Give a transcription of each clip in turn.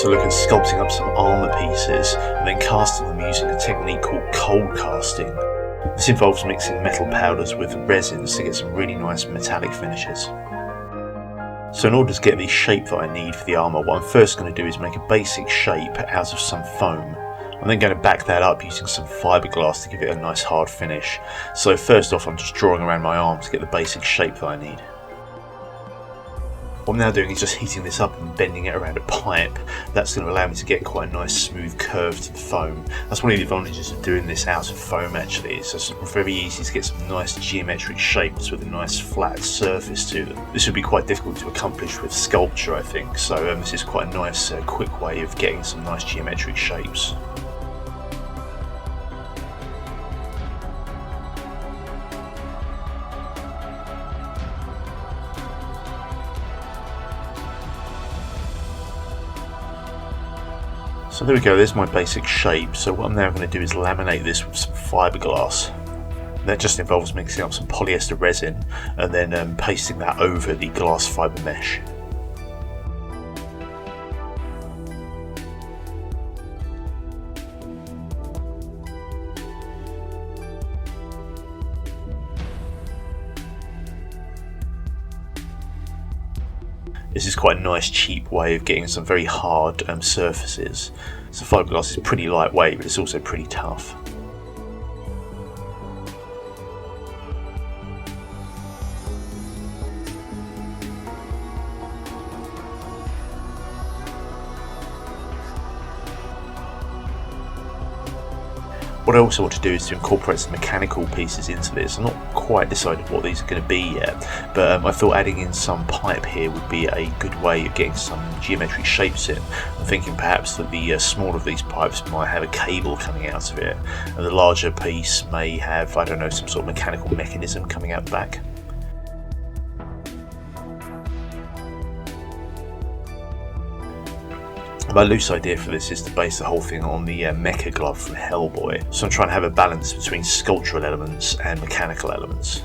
going to look at sculpting up some armour pieces and then casting them using a technique called cold casting. This involves mixing metal powders with resins to get some really nice metallic finishes. So in order to get the shape that I need for the armour, what I'm first going to do is make a basic shape out of some foam. I'm then going to back that up using some fiberglass to give it a nice hard finish. So first off, I'm just drawing around my arm to get the basic shape that I need. What I'm now doing is just heating this up and bending it around a pipe. That's going to allow me to get quite a nice smooth curve to the foam. That's one of the advantages of doing this out of foam actually. It's just very easy to get some nice geometric shapes with a nice flat surface to them. This would be quite difficult to accomplish with sculpture, I think, so this is quite a nice quick way of getting some nice geometric shapes. So there we go, there's my basic shape. So what I'm now going to do is laminate this with some fiberglass. That just involves mixing up some polyester resin and then pasting that over the glass fibre mesh. This is quite a nice cheap way of getting some very hard surfaces. So fiberglass is pretty lightweight, but it's also pretty tough. What I also want to do is to incorporate some mechanical pieces into this. I'm not quite decided what these are going to be yet, but I thought adding in some pipe here would be a good way of getting some geometric shapes in. I'm thinking perhaps that the smaller of these pipes might have a cable coming out of it, and the larger piece may have, I don't know, some sort of mechanical mechanism coming out the back. My loose idea for this is to base the whole thing on the mecha glove from Hellboy, so I'm trying to have a balance between sculptural elements and mechanical elements.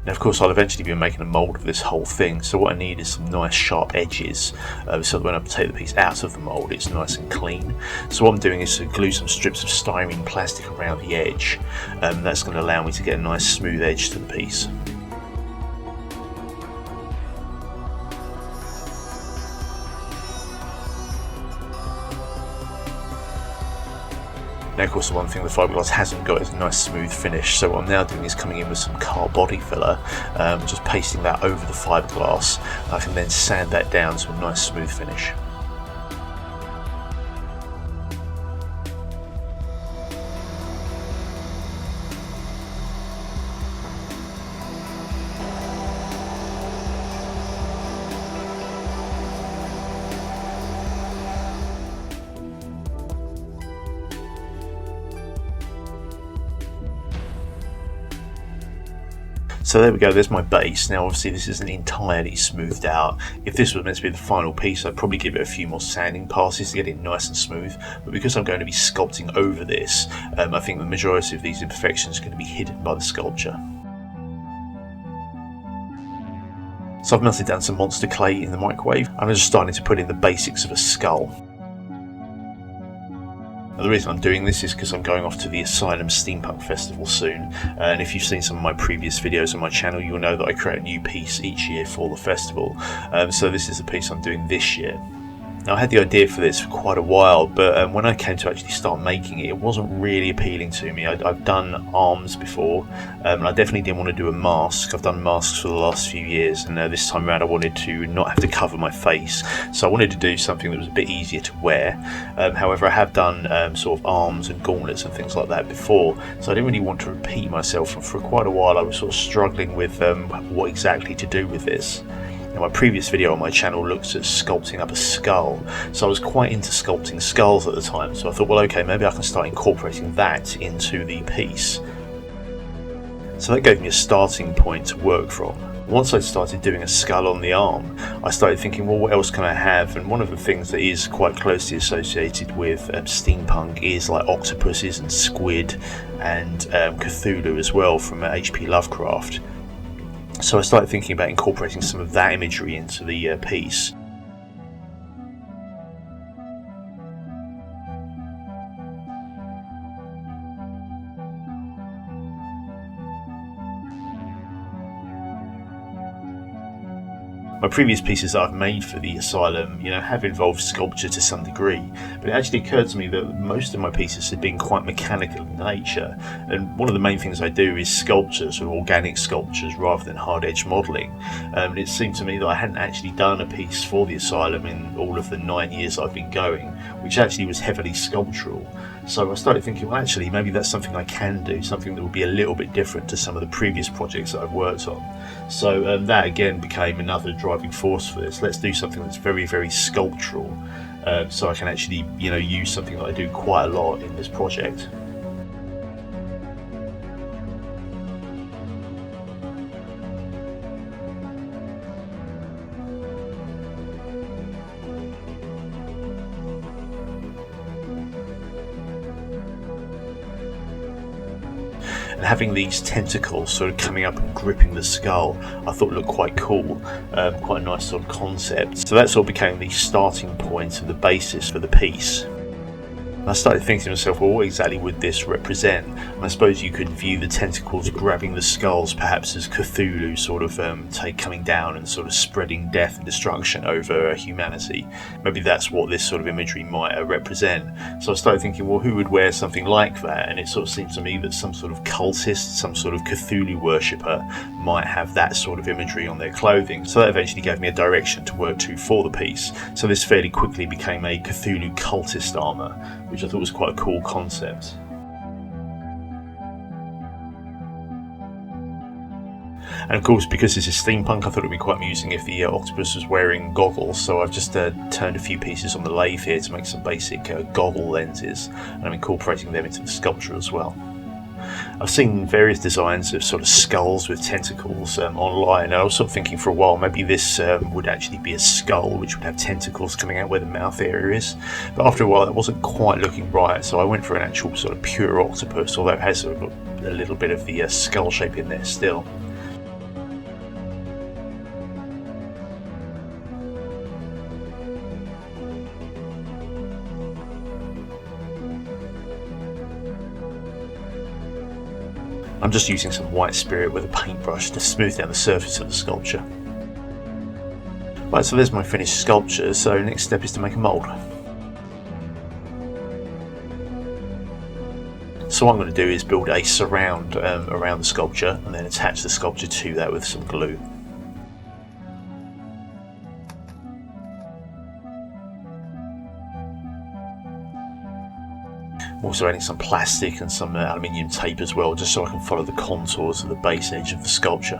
Now of course I'll eventually be making a mould of this whole thing, so what I need is some nice sharp edges so that when I take the piece out of the mould it's nice and clean. So what I'm doing is to glue some strips of styrene plastic around the edge. That's going to allow me to get a nice smooth edge to the piece. Now of course the one thing the fiberglass hasn't got is a nice smooth finish, so what I'm now doing is coming in with some car body filler, just pasting that over the fiberglass. I can then sand that down to a nice smooth finish. So there we go, there's my base. Now obviously this isn't entirely smoothed out. If this was meant to be the final piece, I'd probably give it a few more sanding passes to get it nice and smooth, but because I'm going to be sculpting over this, I think the majority of these imperfections are going to be hidden by the sculpture. So I've melted down some monster clay in the microwave, and I'm just starting to put in the basics of a skull. Now, the reason I'm doing this is because I'm going off to the Asylum Steampunk Festival soon, and if you've seen some of my previous videos on my channel, you'll know that I create a new piece each year for the festival, so this is the piece I'm doing this year. Now I had the idea for this for quite a while, but when I came to actually start making it, it wasn't really appealing to me. I've done arms before, and I definitely didn't want to do a mask. I've done masks for the last few years, and this time around I wanted to not have to cover my face, so I wanted to do something that was a bit easier to wear. However, I have done sort of arms and gauntlets and things like that before, so I didn't really want to repeat myself, and for quite a while I was sort of struggling with what exactly to do with this. Now, my previous video on my channel looked at sculpting up a skull, so I was quite into sculpting skulls at the time, so I thought, well okay, maybe I can start incorporating that into the piece. So that gave me a starting point to work from. Once I started doing a skull on the arm, I started thinking, well, what else can I have? And one of the things that is quite closely associated with steampunk is like octopuses and squid and Cthulhu as well from H.P. Lovecraft. So I started thinking about incorporating some of that imagery into the piece. My previous pieces that I've made for the asylum, have involved sculpture to some degree, but it actually occurred to me that most of my pieces had been quite mechanical in nature, and one of the main things I do is sculpture, sort of organic sculptures rather than hard-edge modelling. And it seemed to me that I hadn't actually done a piece for the asylum in all of the 9 years I've been going, which actually was heavily sculptural. So I started thinking, well, actually, maybe that's something I can do, something that would be a little bit different to some of the previous projects that I've worked on. So that again became another driving force for this. Let's do something that's very, very sculptural, so I can actually, use something that I do quite a lot in this project. And having these tentacles sort of coming up and gripping the skull, I thought looked quite cool, quite a nice sort of concept. So that sort of became the starting point and the basis for the piece. And I started thinking to myself, well, what exactly would this represent? And I suppose you could view the tentacles grabbing the skulls perhaps as Cthulhu sort of coming down and sort of spreading death and destruction over humanity. Maybe that's what this sort of imagery might represent. So I started thinking, well, who would wear something like that? And it sort of seemed to me that some sort of cultist, some sort of Cthulhu worshipper might have that sort of imagery on their clothing. So that eventually gave me a direction to work to for the piece. So this fairly quickly became a Cthulhu Cultist Armour, which I thought was quite a cool concept. And of course, because this is steampunk, I thought it would be quite amusing if the octopus was wearing goggles, so I've just turned a few pieces on the lathe here to make some basic goggle lenses, and I'm incorporating them into the sculpture as well. I've seen various designs of sort of skulls with tentacles online, and I was sort of thinking for a while maybe this would actually be a skull which would have tentacles coming out where the mouth area is, but after a while that wasn't quite looking right, so I went for an actual sort of pure octopus, although it has sort of a little bit of the skull shape in there still. I'm just using some white spirit with a paintbrush to smooth down the surface of the sculpture. Right, so there's my finished sculpture, so next step is to make a mould. So what I'm going to do is build a surround around the sculpture and then attach the sculpture to that with some glue. I'm also adding some plastic and some aluminium tape as well, just so I can follow the contours of the base edge of the sculpture.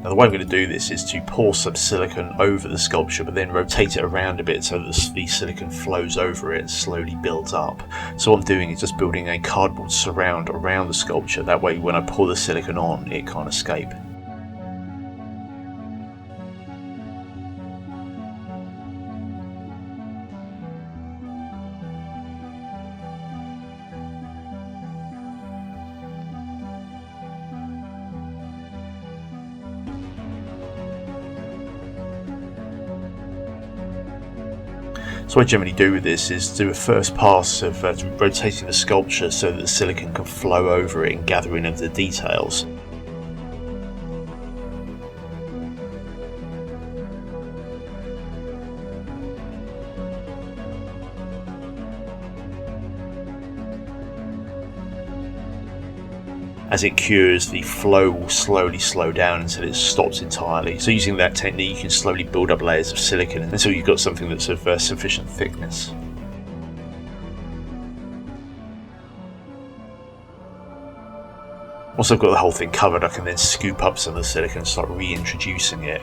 Now the way I'm going to do this is to pour some silicone over the sculpture, but then rotate it around a bit so that the silicone flows over it and slowly builds up. So what I'm doing is just building a cardboard surround around the sculpture, that way when I pour the silicone on it can't escape. So what I generally do with this is do a first pass of rotating the sculpture so that the silicone can flow over it and gather in of the details. As it cures, the flow will slowly slow down until it stops entirely. So using that technique, you can slowly build up layers of silicone until you've got something that's of sufficient thickness. Once I've got the whole thing covered, I can then scoop up some of the silicone and start reintroducing it.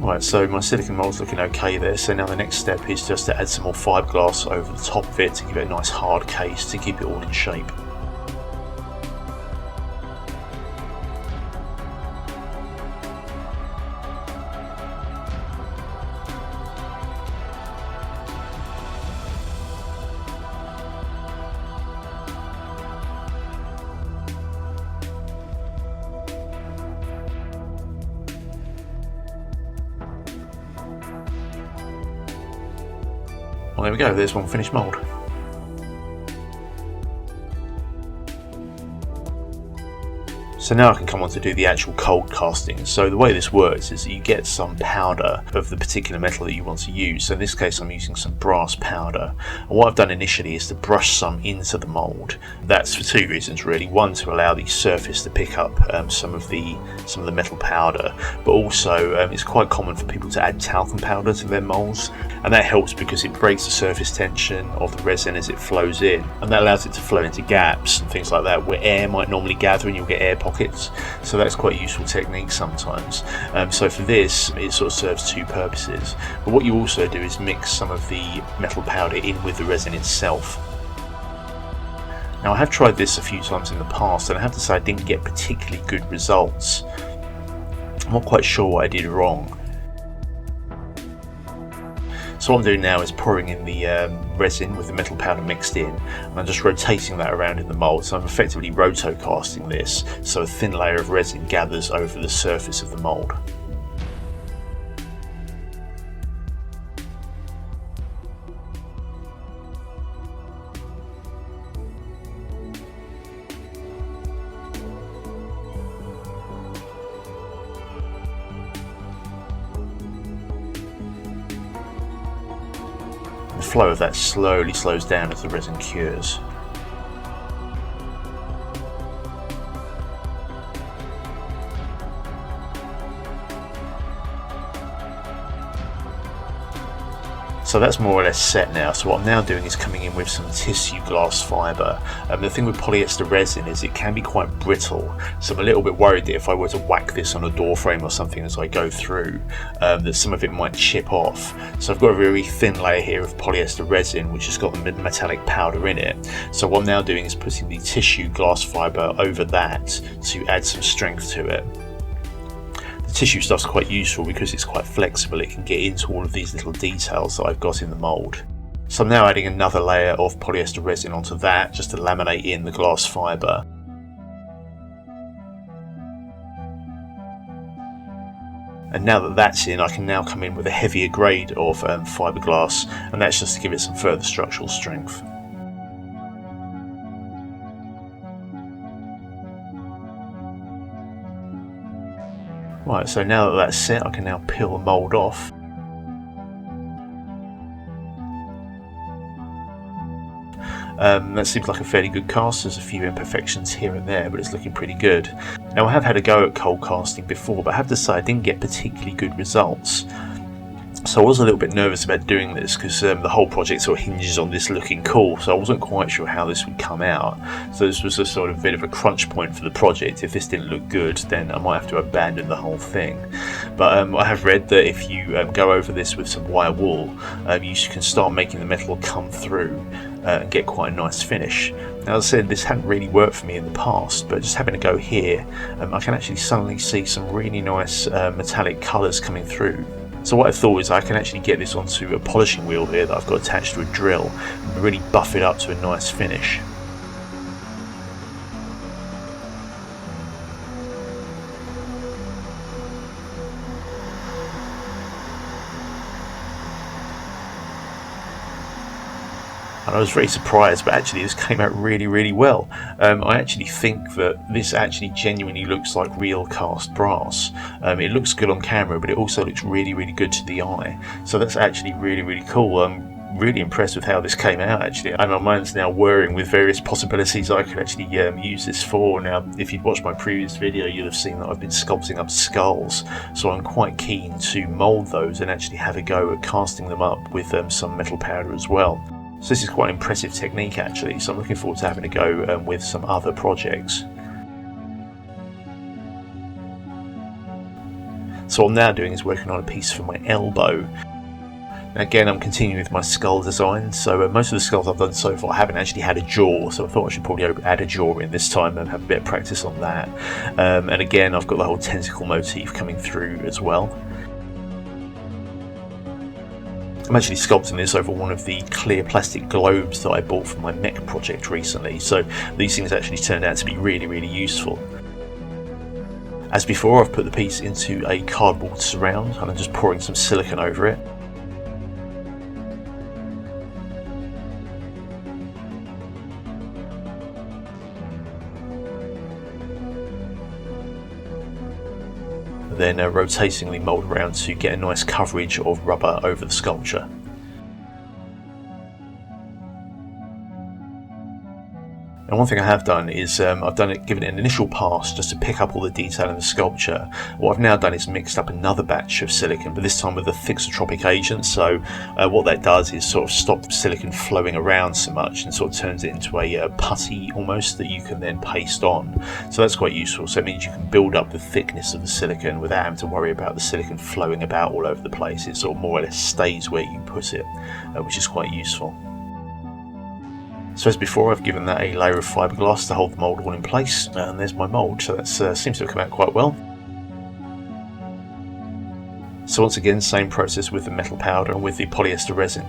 Right, so my silicone mould's looking okay there, so now the next step is just to add some more fiberglass over the top of it to give it a nice hard case to keep it all in shape. Well, there we go, there's one finished mould. So now I can come on to do the actual cold casting. So the way this works is that you get some powder of the particular metal that you want to use. So in this case I'm using some brass powder. And what I've done initially is to brush some into the mould. That's for two reasons really. One, to allow the surface to pick up some of the metal powder, but also it's quite common for people to add talcum powder to their moulds, and that helps because it breaks the surface tension of the resin as it flows in, and that allows it to flow into gaps and things like that where air might normally gather and you'll get air pockets. So that's quite a useful technique sometimes. So for this it sort of serves two purposes, but what you also do is mix some of the metal powder in with the resin itself. Now I have tried this a few times in the past and I have to say I didn't get particularly good results. I'm not quite sure what I did wrong. So what I'm doing now is pouring in the resin with the metal powder mixed in, and I'm just rotating that around in the mould. So I'm effectively rotocasting this so a thin layer of resin gathers over the surface of the mould. The flow of that slowly slows down as the resin cures. So that's more or less set now. So what I'm now doing is coming in with some tissue glass fibre. The thing with polyester resin is it can be quite brittle, so I'm a little bit worried that if I were to whack this on a door frame or something as I go through, that some of it might chip off. So I've got a very thin layer here of polyester resin which has got the metallic powder in it. So what I'm now doing is putting the tissue glass fibre over that to add some strength to it. Tissue stuff's quite useful because it's quite flexible. It can get into all of these little details that I've got in the mould. So I'm now adding another layer of polyester resin onto that just to laminate in the glass fibre. And now that that's in, I can now come in with a heavier grade of fiberglass, and that's just to give it some further structural strength. Right, so now that that's set, I can now peel the mould off. That seems like a fairly good cast. There's a few imperfections here and there, but it's looking pretty good. Now I have had a go at cold casting before, but I have to say I didn't get particularly good results. So I was a little bit nervous about doing this because the whole project sort of hinges on this looking cool, so I wasn't quite sure how this would come out. So this was a sort of bit of a crunch point for the project. If this didn't look good, then I might have to abandon the whole thing. But I have read that if you go over this with some wire wool, you can start making the metal come through and get quite a nice finish. Now, as I said, this hadn't really worked for me in the past, but just having a go here, I can actually suddenly see some really nice metallic colours coming through. So what I thought is I can actually get this onto a polishing wheel here that I've got attached to a drill and really buff it up to a nice finish. And I was very surprised, but actually this came out really, really well. I actually think that this actually genuinely looks like real cast brass. It looks good on camera, but it also looks really, really good to the eye. So that's actually really, really cool. I'm really impressed with how this came out actually. And my mind's now whirring with various possibilities I could actually use this for. Now, if you'd watched my previous video, you'll have seen that I've been sculpting up skulls. So I'm quite keen to mould those and actually have a go at casting them up with some metal powder as well. So this is quite an impressive technique actually, so I'm looking forward to having a go with some other projects. So what I'm now doing is working on a piece for my elbow. Now again, I'm continuing with my skull design, so most of the skulls I've done so far haven't actually had a jaw, so I thought I should probably add a jaw in this time and have a bit of practice on that. And again, I've got the whole tentacle motif coming through as well. I'm actually sculpting this over one of the clear plastic globes that I bought from my mech project recently, so these things actually turned out to be really, really useful. As before, I've put the piece into a cardboard surround and I'm just pouring some silicone over it. then rotating the mould around to get a nice coverage of rubber over the sculpture. And one thing I have done is given it an initial pass just to pick up all the detail in the sculpture. What I've now done is mixed up another batch of silicone, but this time with a thixotropic agent. So what that does is sort of stop silicone flowing around so much and sort of turns it into a putty almost that you can then paste on. So that's quite useful. So it means you can build up the thickness of the silicone without having to worry about the silicone flowing about all over the place. It sort of more or less stays where you put it, which is quite useful. So as before, I've given that a layer of fiberglass to hold the mould all in place, and there's my mould, so that seems to have come out quite well. So once again, same process with the metal powder and with the polyester resin.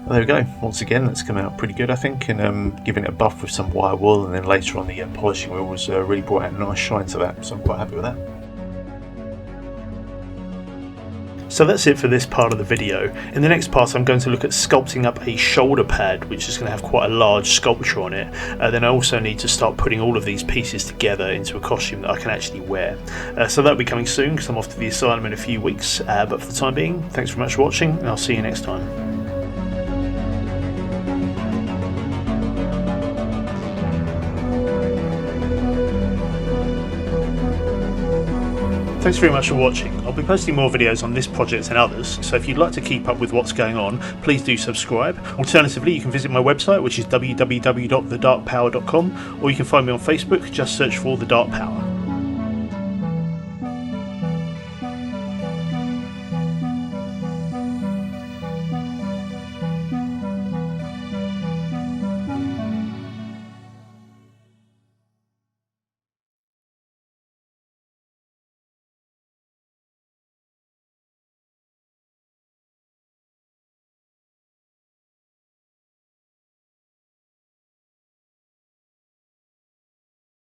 Well, there we go, once again that's come out pretty good I think, and giving it a buff with some wire wool, and then later on the polishing wheel was really brought out a nice shine to that, so I'm quite happy with that. So that's it for this part of the video. In the next part I'm going to look at sculpting up a shoulder pad, which is going to have quite a large sculpture on it. Then I also need to start putting all of these pieces together into a costume that I can actually wear. So that'll be coming soon because I'm off to the asylum in a few weeks. But for the time being, thanks very much for watching, and I'll see you next time. Thanks very much for watching. I'll be posting more videos on this project and others, so if you'd like to keep up with what's going on, please do subscribe. Alternatively, you can visit my website, which is www.thedarkpower.com, or you can find me on Facebook, just search for The Dark Power.